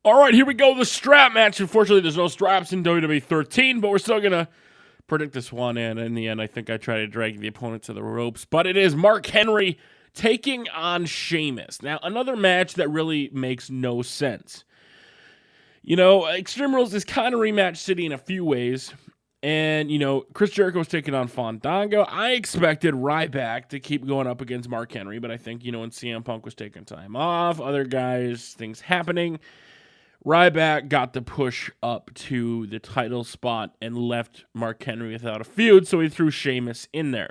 All right, here we go. The strap match. Unfortunately, there's no straps in WWE 13, but we're still going to predict this one. And in the end, I think I try to drag the opponent to the ropes. But it is Mark Henry taking on Sheamus. Now, another match that really makes no sense. You know, Extreme Rules is kind of rematch city in a few ways. And, you know, Chris Jericho was taking on Fandango. I expected Ryback to keep going up against Mark Henry, but I think, you know, when CM Punk was taking time off, other guys, things happening, Ryback got the push up to the title spot and left Mark Henry without a feud, so he threw Sheamus in there.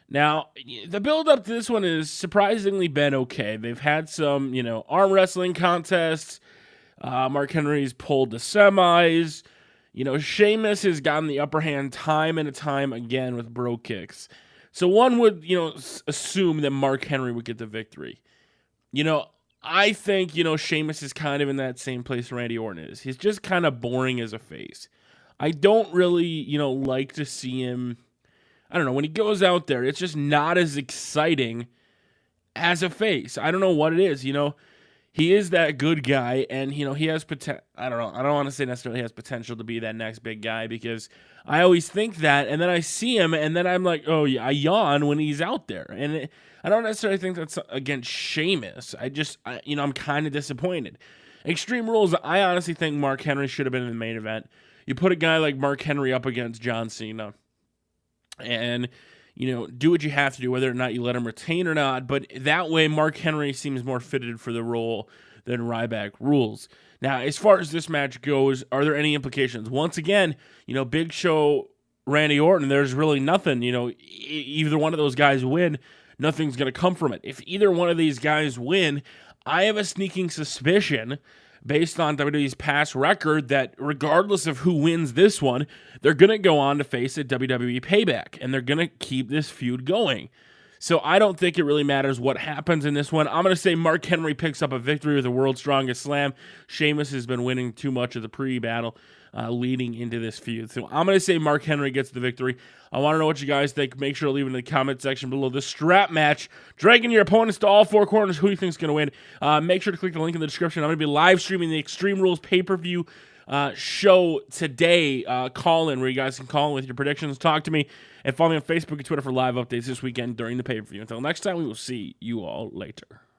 Now, the build-up to this one has surprisingly been okay. They've had some, you know, arm wrestling contests. Mark Henry's pulled the semis. You know, Sheamus has gotten the upper hand time and time again with bro kicks. So one would, you know, assume that Mark Henry would get the victory. You know, I think, you know, Sheamus is kind of in that same place Randy Orton is. He's just kind of boring as a face. I don't really, you know, like to see him. I don't know. When he goes out there, it's just not as exciting as a face. I don't know what it is. You know, he is that good guy, and, you know, he has potential. I don't know. I don't want to say necessarily has potential to be that next big guy, because I always think that, and then I see him, and then I'm like, oh, yeah, I yawn when he's out there. And I don't necessarily think that's against Sheamus. You know, I'm kind of disappointed. Extreme Rules, I honestly think Mark Henry should have been in the main event. You put a guy like Mark Henry up against John Cena, and, you know, do what you have to do, whether or not you let him retain or not. But that way, Mark Henry seems more fitted for the role than Ryback rules. Now, as far as this match goes, are there any implications? Once again, you know, Big Show, Randy Orton, there's really nothing. You know, either one of those guys win, nothing's going to come from it. If either one of these guys win, I have a sneaking suspicion, based on WWE's past record, that regardless of who wins this one, they're going to go on to face a WWE Payback, and they're going to keep this feud going. So I don't think it really matters what happens in this one. I'm going to say Mark Henry picks up a victory with the World's Strongest Slam. Sheamus has been winning too much of the pre-battle leading into this feud. So I'm going to say Mark Henry gets the victory. I want to know what you guys think. Make sure to leave it in the comment section below. The strap match, dragging your opponents to all four corners. Who do you think is going to win? Make sure to click the link in the description. I'm going to be live streaming the Extreme Rules pay-per-view show today. Call in, where you guys can call in with your predictions. Talk to me, and follow me on Facebook and Twitter for live updates this weekend during the pay-per-view. Until next time, we will see you all later.